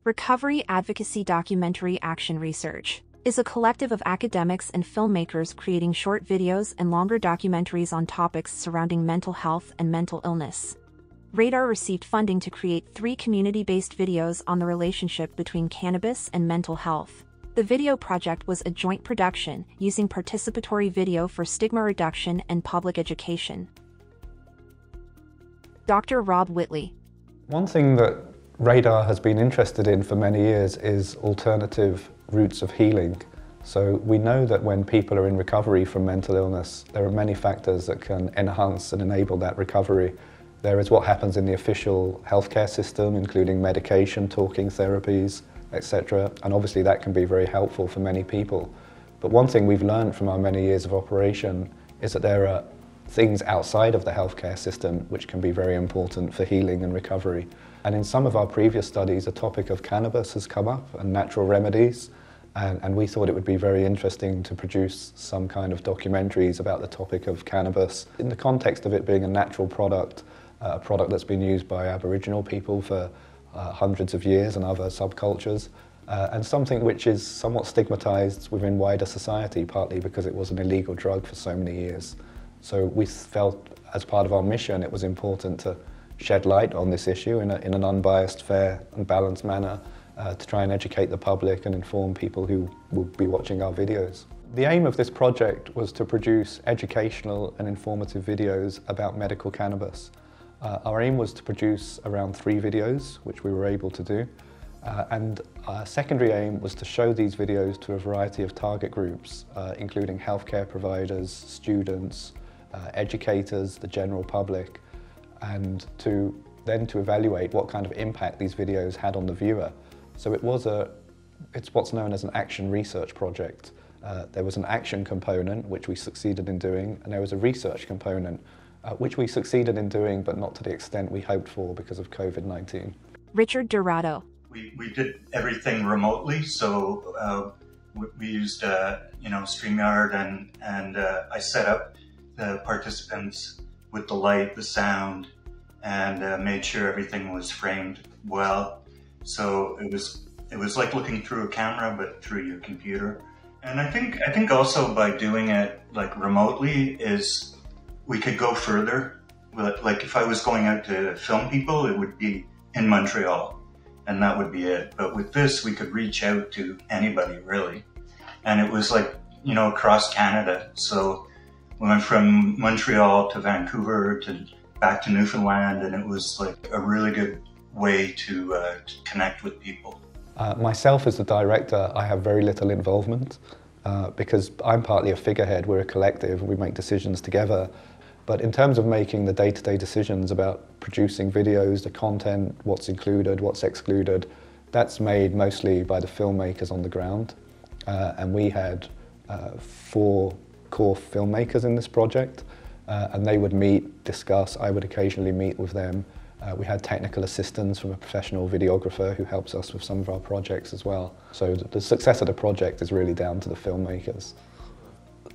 Recovery Advocacy Documentary Action Research is a collective of academics and filmmakers creating short videos and longer documentaries on topics surrounding mental health and mental illness. Radar received funding to create 3 community-based videos on the relationship between cannabis and mental health. The video project was a joint production using participatory video for stigma reduction and public education. Dr. Rob Whitley. One thing that Radar has been interested in for many years is alternative routes of healing. So we know that when people are in recovery from mental illness, there are many factors that can enhance and enable that recovery. There is what happens in the official healthcare system, including medication, talking therapies, etc. And obviously that can be very helpful for many people. But one thing we've learned from our many years of operation is that there are things outside of the healthcare system which can be very important for healing and recovery. And in some of our previous studies, the topic of cannabis has come up and natural remedies. And we thought it would be very interesting to produce some kind of documentaries about the topic of cannabis in the context of it being a natural product, a product that's been used by Aboriginal people for hundreds of years and other subcultures, and something which is somewhat stigmatized within wider society, partly because it was an illegal drug for so many years. So we felt, as part of our mission, it was important to shed light on this issue in an unbiased, fair and balanced manner to try and educate the public and inform people who will be watching our videos. The aim of this project was to produce educational and informative videos about medical cannabis. Our aim was to produce around 3 videos, which we were able to do, and our secondary aim was to show these videos to a variety of target groups, including healthcare providers, students, educators, the general public, and to evaluate what kind of impact these videos had on the viewer. So it's what's known as an action research project. There was an action component, which we succeeded in doing, and there was a research component, which we succeeded in doing, but not to the extent we hoped for because of COVID-19. Richard Dorado. We did everything remotely, so we used StreamYard, and I set up the participants with the light, the sound, and made sure everything was framed well. So it was like looking through a camera, but through your computer. And I think also by doing it like remotely is we could go further. Like if I was going out to film people, it would be in Montreal, and that would be it. But with this, we could reach out to anybody really, and it was like across Canada. So we went from Montreal to Vancouver to back to Newfoundland, and it was like a really good way to connect with people. Myself as the director, I have very little involvement because I'm partly a figurehead. We're a collective, we make decisions together. But in terms of making the day-to-day decisions about producing videos, the content, what's included, what's excluded, that's made mostly by the filmmakers on the ground. And we had 4 core filmmakers in this project, and they would meet, discuss. I would occasionally meet with them. We had technical assistance from a professional videographer who helps us with some of our projects as well. So the success of the project is really down to the filmmakers.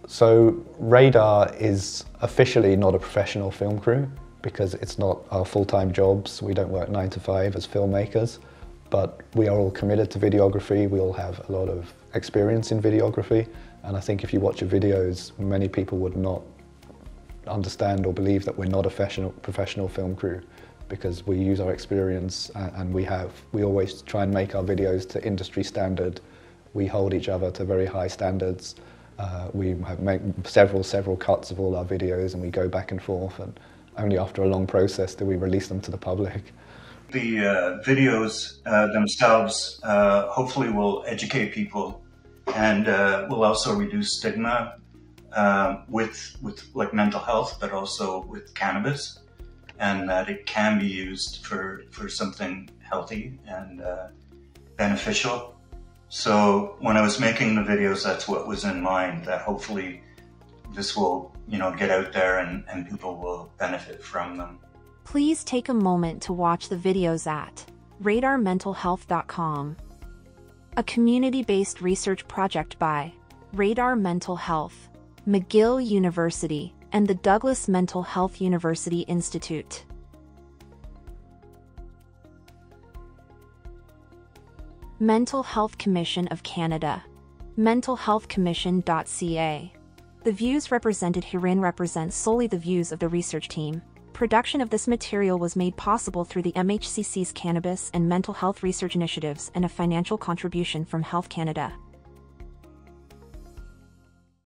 So Radar is officially not a professional film crew because it's not our full-time jobs. We don't work 9 to 5 as filmmakers, but we are all committed to videography. We all have a lot of experience in videography, and I think if you watch our videos, many people would not understand or believe that we're not a professional film crew, because we use our experience and we always try and make our videos to industry standard. We hold each other to very high standards. We have made several cuts of all our videos, and we go back and forth, and only after a long process do we release them to the public. The videos themselves hopefully will educate people, and will also reduce stigma with like mental health, but also with cannabis, and that it can be used for something healthy and beneficial. So when I was making the videos, that's what was in mind, that hopefully this will get out there and people will benefit from them. Please take a moment to watch the videos at radarmentalhealth.com. A community-based research project by Radar Mental Health, McGill University, and the Douglas Mental Health University Institute. Mental Health Commission of Canada. mentalhealthcommission.ca. The views represented herein represent solely the views of the research team. Production of this material was made possible through the MHCC's cannabis and mental health research initiatives and a financial contribution from Health Canada.